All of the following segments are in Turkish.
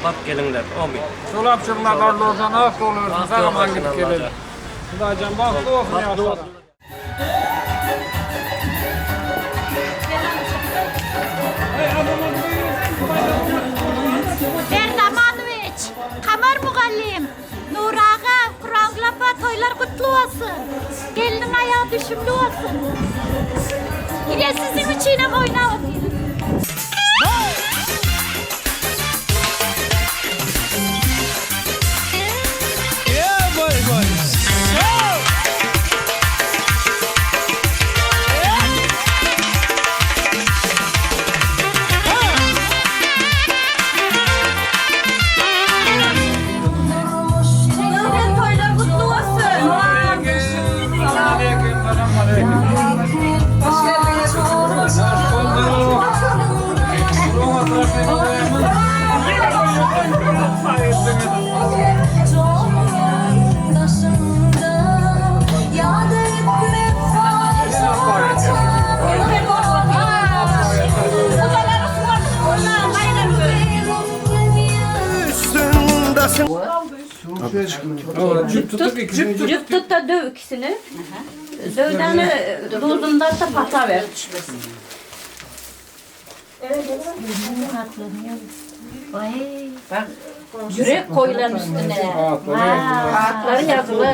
Bak gelinler, amin. Çolap çırmalarla oradan hak oluyorsun, zaman gidip gelelim. Kudacan baklı olsun yaşlara. Berdamanoviç, Kamer Mugallim, Nur Ağa, Kur'an Glapa toylar kutlu olsun. Gelinin ayağı düşümlü olsun. Yine sizin için oynayın. Cüp tut da döv ikisini. Dövdeni duzundan da pata ver. Bak, yürek koyulan üstüne. Ağıtları yazılır.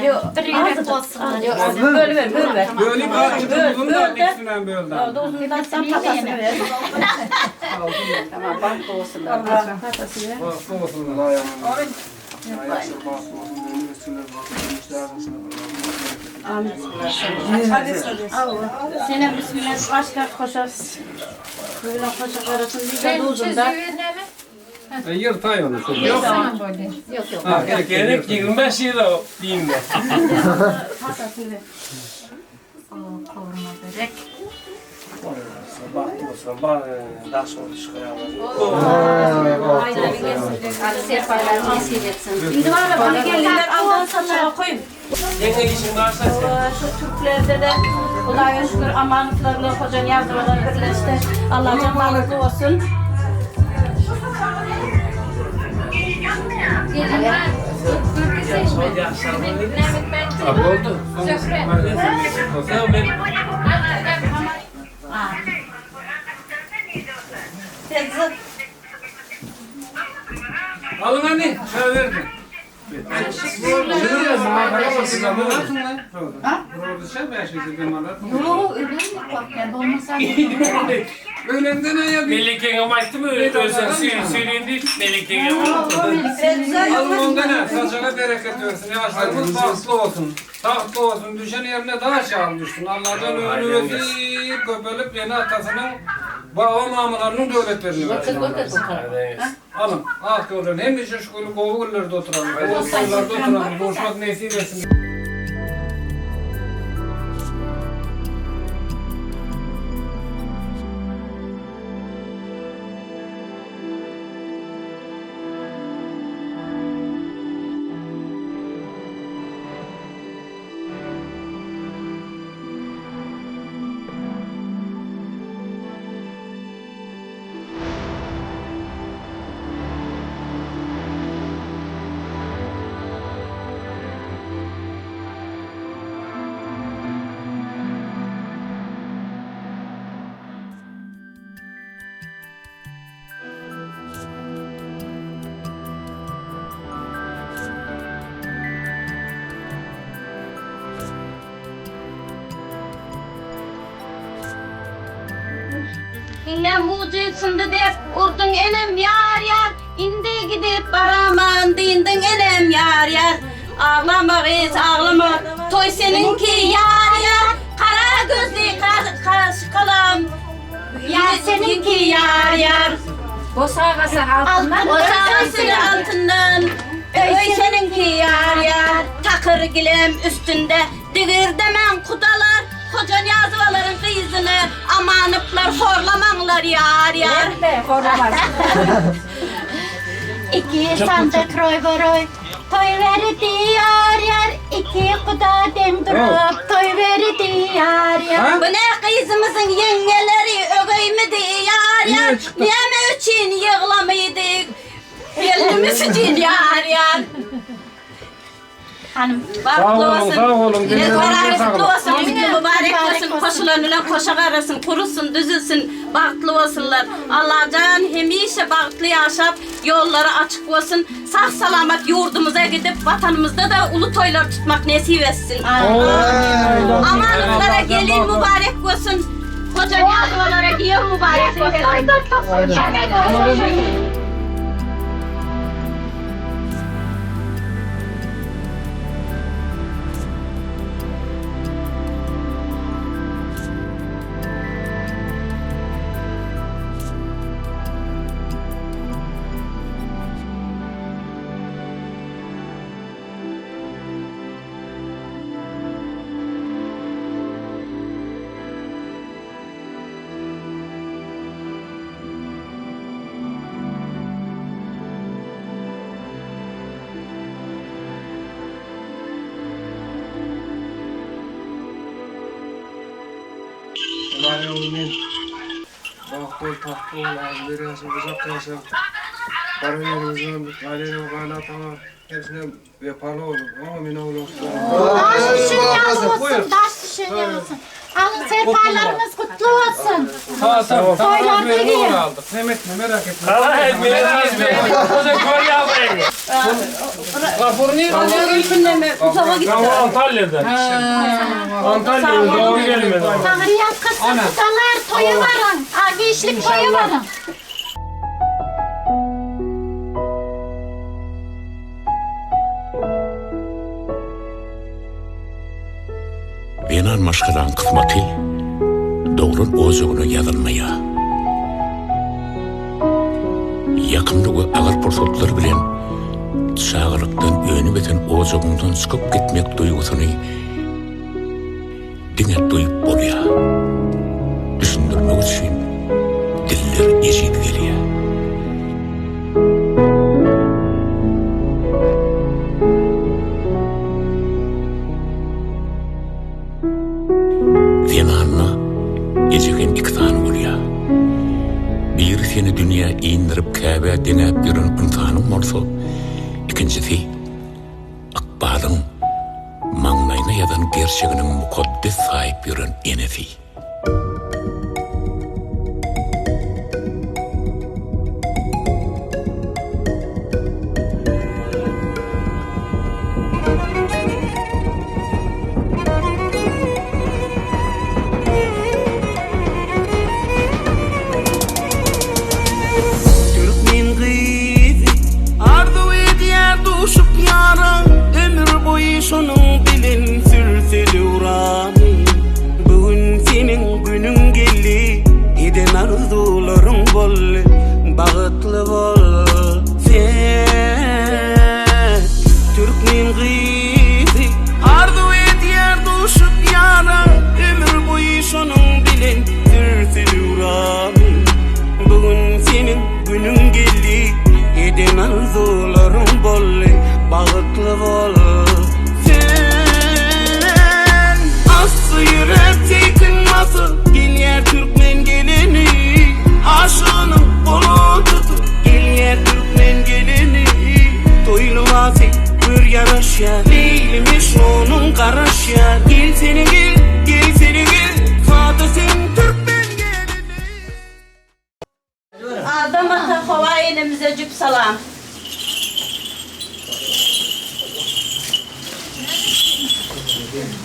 Yok, az böyle ver, böyle ver. Böyle bir ağaçta uzun da ikisinden böyle. Duzundan sen patasını ver. Tamam, bak doğusunlar. Patası ver. Baklı olsunlar ayağına. Senin bismillah başka koşas. Böyle koşak arasın bir de duzunda. Yırtay onu. Yok. Gerek 25 euro diyeyim de. Patasını ver. Kavurma börek. Sabah olsun, bana daş oldu çıkayalım. Şimdi var ya bana gelinler aldan saçına koyun. Yenge işin varsa sen. Şu Türklerde de Allah'a şükür amanlıklarla kocan yazdıralar birleşti. Allah canlarlıklı olsun. Oldu. Sen ben Alın anne, şöyle verin. Öğlenden aya bir Melike'ye amaçtı mı öyle özden söylendi Melike'ye amaçtı. alın ondan ne? Saçına bereket versin. Yavaşlarımız tahtlı olsun. Tahtlı olsun. Düşen yerine daha aşağı düşsün. Allah'tan ömrünü öpüp köpelip yeni atasının baba mamalarının devletlerini versin. Alın. Ah görün. Hem de şu kulu kovu gülleri oturalım. Kovu kovularda oturalım. Boşmak neyse versin. İnnem buğcuysundu dep urdun enem yar yar. İndi gidip baraman dindin enem yar yar. Ağlama kız ağlama toy seninki yar yar. Kara gözlü kaş kalam. Yar seninki yar yar. Bosağası altından. Bosağası altından. Öy seninki yar yar. Takır gilem üstünde. Digir demen kudalar. Kocan yazıvaların kıyızını amanıplar horlamanlar yar yar. İki sandık roy boroy. Toy verdi yar yar. iki kuda dengdurup toy verdi yar yar. Bu ne kızımızın yengeleri ögey yar yar? Niyeme için yığlamaydık? Belimiz için yar yar. Hanım. Sağ olun. Ne bağırıklı olsun, üstü mübarek olsun, koşulanılan koşak arasın, kurusun, düzülsün, bağıtlı olsunlar. Allah can hemişe bağıtlı yaşap, yolları açık olsun, sağ salamet yurdumuza gidip vatanımızda da ulu toylar tutmak nasip etsin. Amanlıklara gelin mübarek olsun, koca yağdıvalara giyin mübarek olsun. Amin. Baktol taktol azleri yaşam uzak yaşam. Karayolumuzun aleyhine kanatına hepsine vefalı olun. Amin oğlum. Taş düşün olsun, taş düşün olsun. Alın sefalarınız kutlu olsun. Sağ Toylar bir giyin. aldık. Mehmet merak etme. Allah etmeyiz be. Koca kor yapmayın. Gafur niye Tamam Antalya'dan. Antalya'dan doğru gelmedi. Tanrı'ya kısım kudalar toyu varın. Gençlik toyu varın. Benan maşkadan kısmeti doğrun ozuğunu yazılmaya. Yakımlığı ağır pursatlar bilen sağlıktan önü beten ozuğundan çıkıp gitmek duygusunu dine duyup oluyor. Düşündürmek için diller eşit geliyor. Venanna ecegen iktan oluyor. Bir seni dünya indirip Kabe denep bir imtihanım olsa, ikincisi akbalın mağnayına yadan gerçeğinin mukaddes sahip bir enesi. Sonun bilin sürse uğramı. Bugün senin günün geldi. Eden arzuların bol, bağıtlı bol. Sen Türkmen kızı, arzu ediyor düşüp yara. Ömür boyu sonun bilin sürse uğramı. Bugün senin günün geldi. Eden arzuların bol, bağıtlı bol. Yürep tekin nasıl gel Türkmen geleni, aşığının kolu tutu gel Türkmen geleni. Toylu vasi bir yaraş ya, leylimiş onun karaş ya. Gel seni gel, fatı sen Türkmen geleni. Adamata hava elimize cüp salam.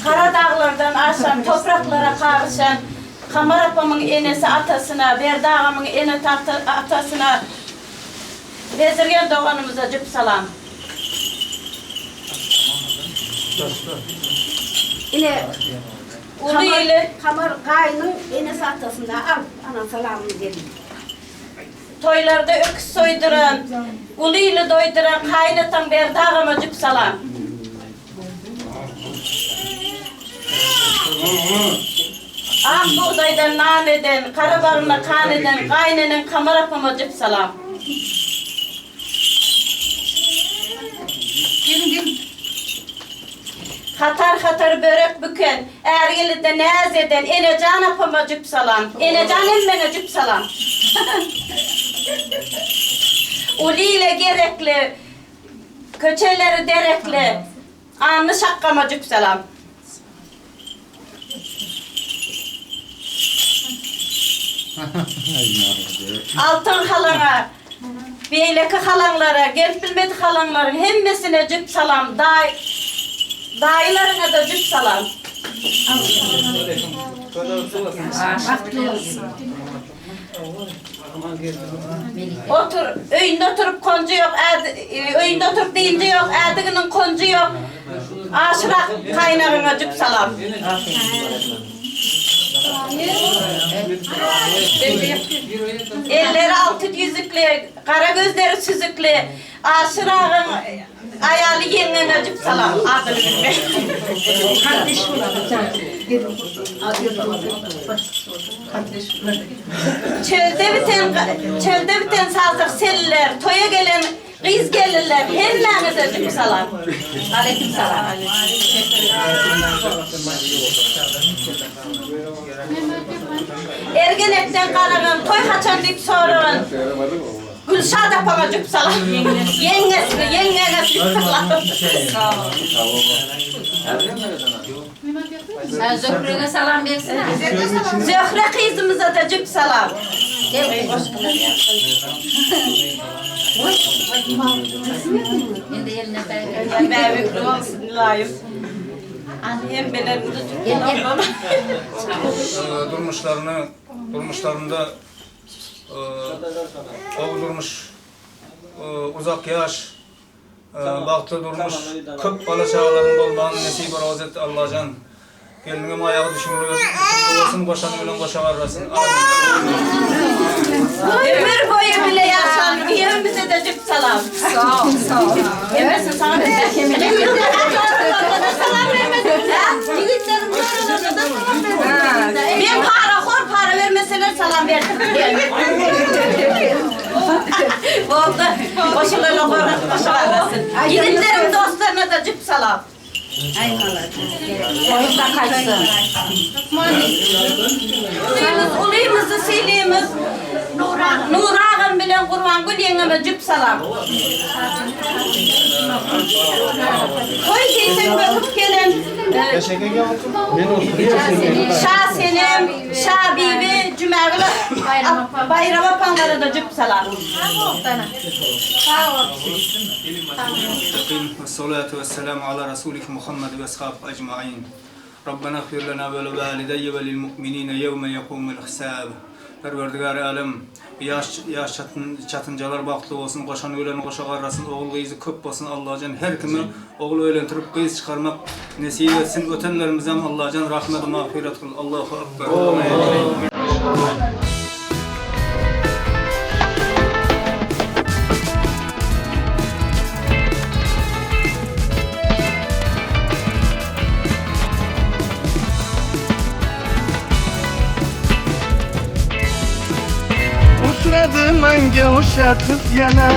Kara dağlardan aşan, topraklara karışan, Kamarapamın enesi atasına, Berdağımın eni atasına, bezirgen doğanımıza cüp salam. İle Ulu ili Kamar Kayı'nın enesi atasında al ana salamını dedim. toylarda öküz soyduran, ulu ili doyduran, kaynatan Berdağıma cüp salam. Ah buğdaydan nan eden, karabarına kan eden, kaynenin Kamarapama cüp salam. çatar börek büken, ergeli naz eden, enecan apama cüp salam, enecan emmene cüp salam. Uli ile gerekli, köçeleri derekli, anlı şakkama cüp salam. Altın halana, beyleki halanlara, gelip bilmedi halanların hemmesine cüp salam, dayılarına da cüp salam. Otur, öyünde oturup koncu yok, öyünde oturup deyince yok, adıgının koncu yok. Aşırak kaynağına cüp salam. Elleri altı yüzükli, kara gözleri süzükli, aşırağın ayalı yengene cüp salam. Adını bilme. Çölde biten sazlık seller, toya gelen kız gelirler, hemmenize cüp salam. Aleyküm salam. Ergenekten kalanın, toy haçan deyip sorun. Gülşah da bana cüp salam. Yengene cüp salam. Sen Zöhre'ye salam versene. Zöhre kızımıza da cüp salam. Gel koşkular Şimdi eline ya. Ben büklü olsun layık. Annem beni gel baba. Durmuşlarında oğul durmuş, uzak yaş, baktı durmuş, köp bala çağların bolmanın nesibi razı etti Allah'can. Gelinin ayağı düşünülür, olsun boşan ölün boşa varlasın. Ömür boyu bile yaşan, yevimize de cüp salam. Sağ ol, sağ ol. Emersin sana da kemine. Salam vermedin. Ben para vermeseler salam verdim. Oldu. Boşalarla boşa varlasın. Gidinlerim dostlarına da cüp salam. Boyunda kaçsın. Uluyumuzu siliyimiz. Nurağın bilen Kurban Gül yengeme cüp salam. Koy teyzem bakıp gelen Şah Senem, Şah Bibi, Cümergül Bayram apanlara da cüp salam. Salatu vesselamu ala Resulik Muhammed ve ashabı ecmaîn. Rabbena gfir lana ve livalideyye ve lil mu'minine yevme yekumul hisab. Perverdigar-ı alem, yaş çatıncalar baktı olsun, koşan ölen koşa qarrasın, oğul kızı köp olsun Allah'can her kimi oğul ölentirip kız çıkarmak nesip etsin. Ötenlerimize Allah'can rahmet ve mağfiret kıl. Allahu Ekber. Uçradım hangi uşak kız yana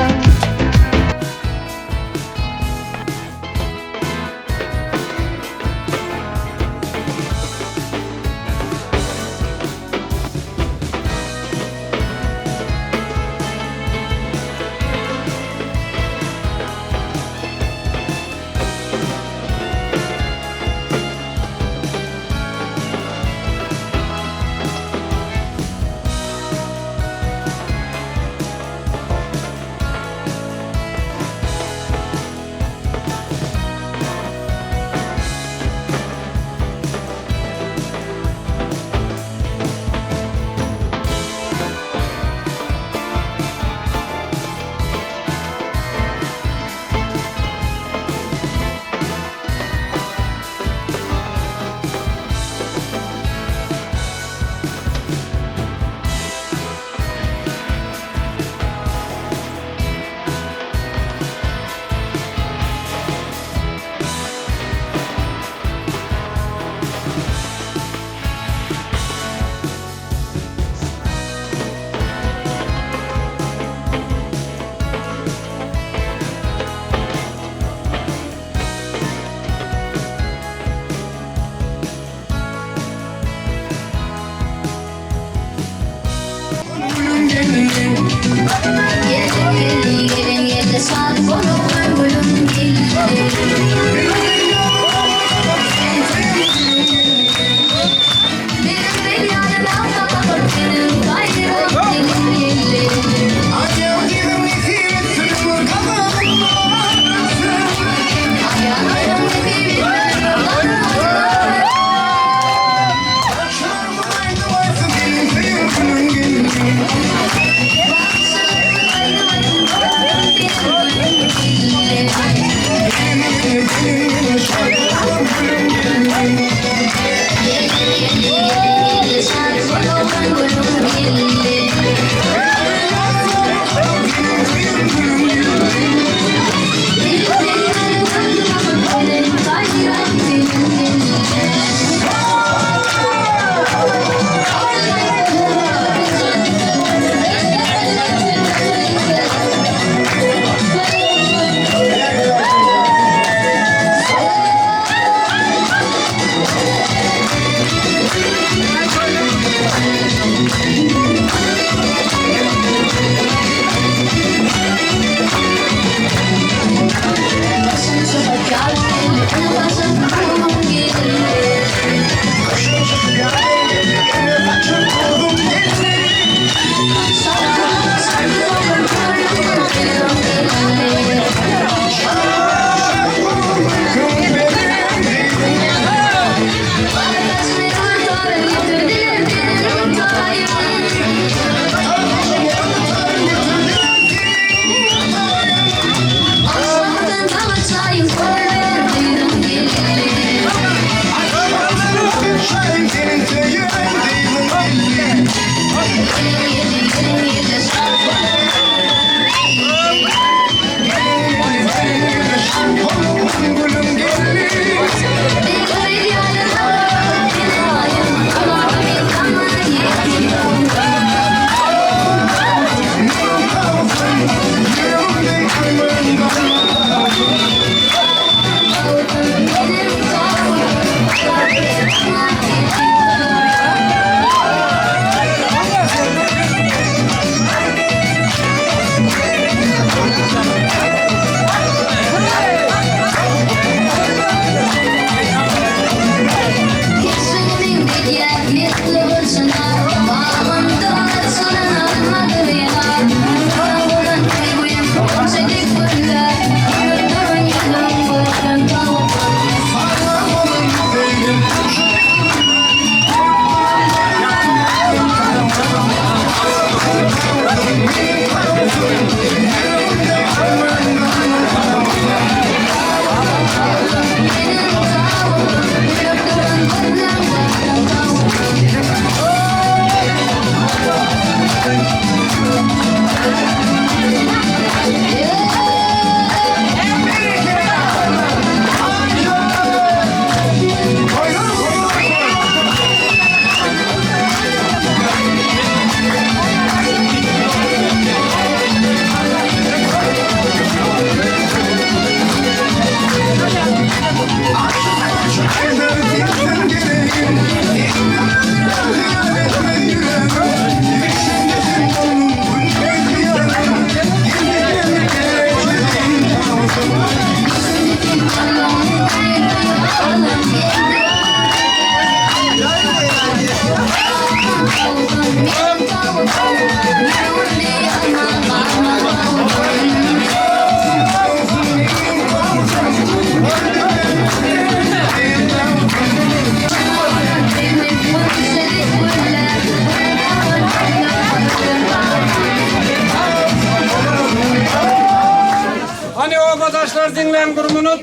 Arkadaşlar dinleyen grubunu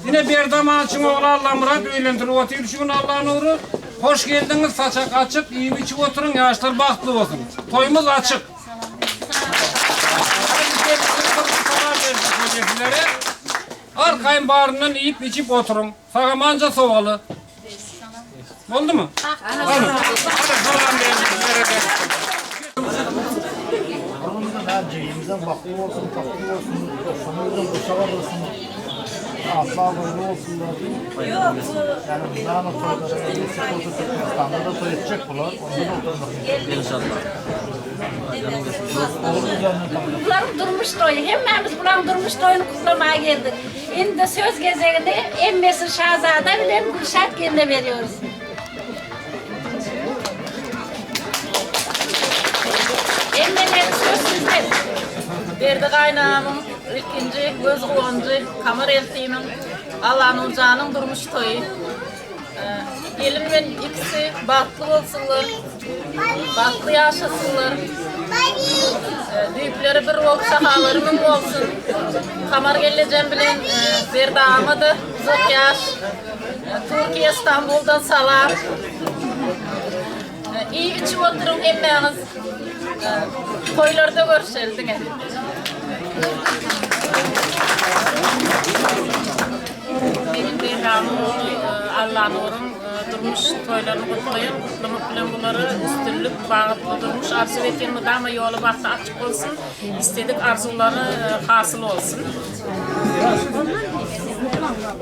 yine Berdam Ağaç'ın oğlu Allah Murat öğlendir. Otur şu gün Allah'ın uğru. Hoş geldiniz. Saçak açık. İyi biçik oturun. Yaşlar bahtlı olsun. Toyumuz açık. Al kayınbağrından yiyip içip oturun. Sağamanca soğalı. Oldu mu? Alın. Hadi falan Ceyimizden baklı olsun, tatlı olsun, sanırım uşağı olsun, asla boylu olsunlar. Yani bunların o toyları, yüksek olsa Türkmenistan'da da toy edecek bunlar, onda da oturmak. İnşallah. Bunların durmuş toyu. Hemmemiz bulan durmuş toyunu kutlamaya geldik. Şimdi söz gezeginde emmesi Şahzade bilen Gülşat kendine veriyoruz. Emmeleri söz sizden. Berdi kaynağımın ikinci göz kuvoncu Kamar eltiğimin Allah'ın ocağının durmuş toyu. Gelin ben ikisi bahtlı olsunlar, bahtlı yaşasınlar. Büyükleri bir olup sahalarımın olsun. Kamar geleceğim bilen Berdi Ahmet'ı zık yaş. Türkiye İstanbul'dan salam. İyi içip oturun emmeniz. Toylarda görüşelim. Benim Behra'nın Allah'ın uğrun durmuş toylarını kutlayın. Kutlamak bilen bunları üstünlük bağıtlı durmuş. Arzu ettiğimde ama yolu baktı açık olsun. İstedik arzuları hasıl olsun.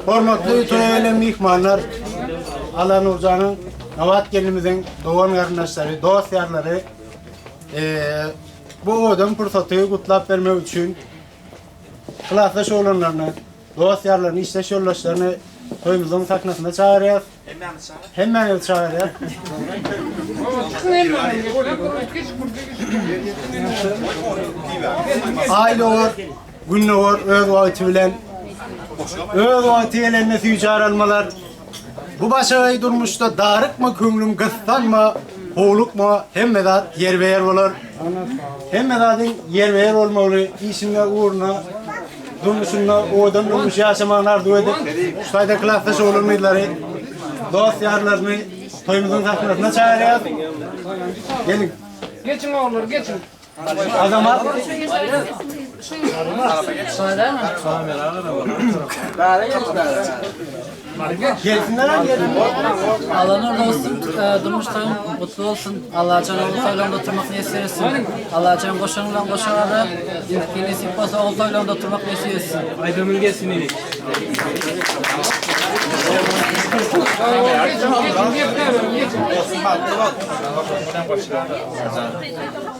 Hormatly toýalan mihmanlar, Allah'ın ocağının Navat gelimizin doğan kardeşleri, dost yarları bu odun fırsatı kutlap vermek için klasaş olanlarını, dost yarlarını, işleş yoldaşlarını toyumuzun sahnasına çağırıyoruz. Hemen çağırıyoruz. Aile olur, günlü olur, öz vakti bilen, öz vakti eline suyu çağrılmalar. Bu başa durmuşta darık mı kümlüm kıstan mı, hoğluk mu hem medat yer ve yer olur. Hem medatın yer ve yer olmalı, işinle uğruna, durmuşunla oğdan durmuş yaşaman arzu edip, ustayda klastaş olur muyduları, dost yarlarını toyumuzun sahnasına çağırıyoruz. Gelin. Geçin oğullar, geçin. Azamat. Gelsinler gelin. Allah'ın orada olsun, durmuş toyun mutlu olsun. Allah canı oğul toylarında oturmak nasip etsin. Allah canı koşanılan koşanları, nasip olsa oğul toylarında oturmak nasip etsin. Aydın'ın gelsin iyilik.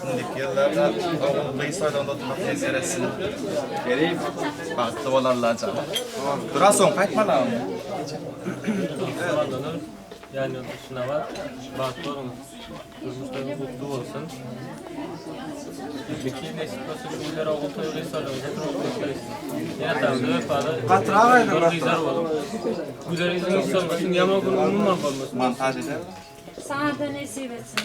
Şimdiki yıllarda oğulluyu soylarında oturmak nasip etsin. Gelip baktı olanlar canım. Biraz son kayıtmalar mı? Yani dışına var. Bahtlı olun. Durmuşlarınız mutlu olsun. Peki nasip olsun günler oğul toyları soylarında oturmak nasip etsin. Ya tamam da vefalı. Katıramaydı. Güzel olur. Güzel izin hiç olmasın. Yama günü umman olmasın. Montaj eder. Sana da nasip etsin.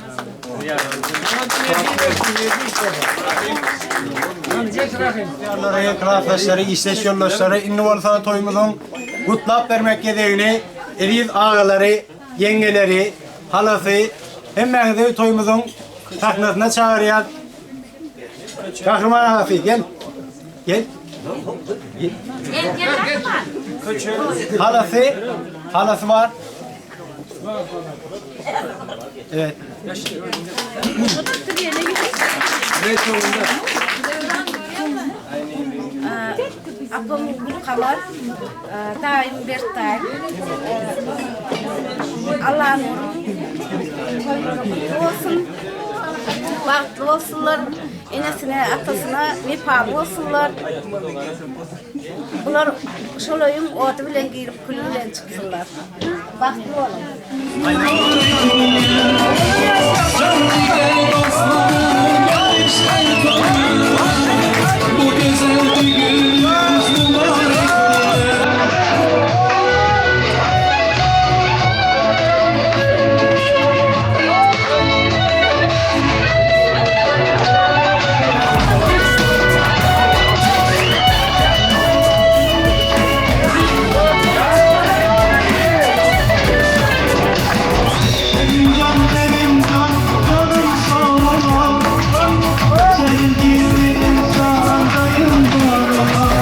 Yarları, klasaşları, işleş yoldaşları, İnnivalsa toyumuzun kutlap vermek gereğini, Eliz ağaları, yengeleri, halası, hemen de toyumuzun sahnasına çağırıyor. Kahraman ağası gel. Gel. Halası var. Evet. Ablam Gül Kamar, daim Bertay. Allah'ın uğruna olsun, bahtlı olsunlar, enesine, atasına vefalı olsunlar. Bunlar şolayım, otu bilen girip külü bilen çıksınlar. Bahtlı olun. Bu güzel düğünümüz mübarek. Sevgilim sağdayım var.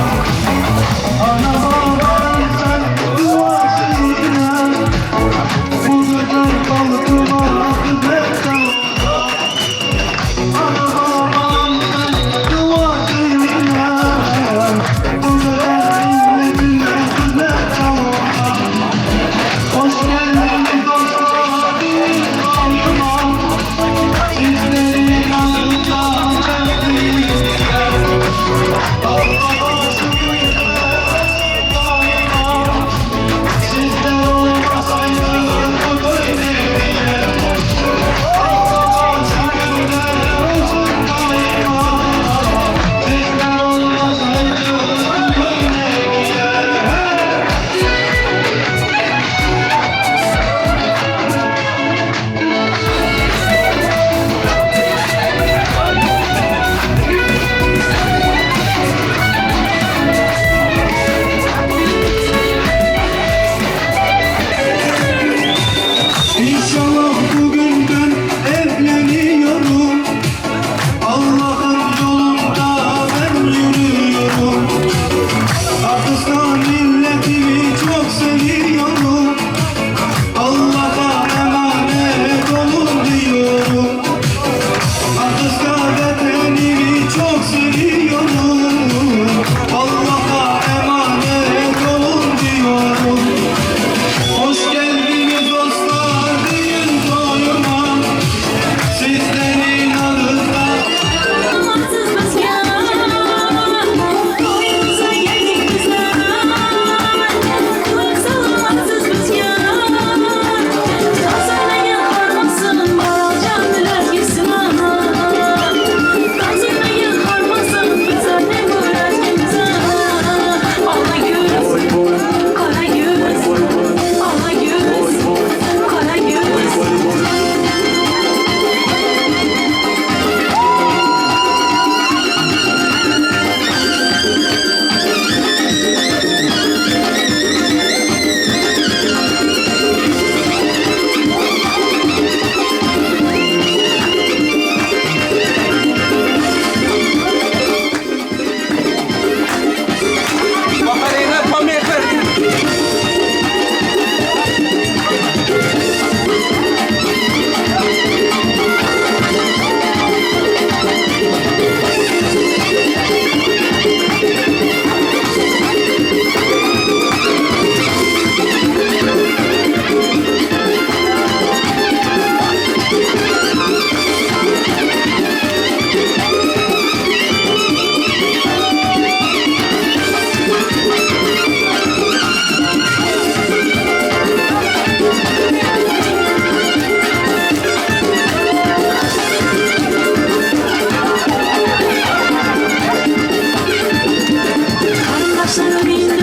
Sarı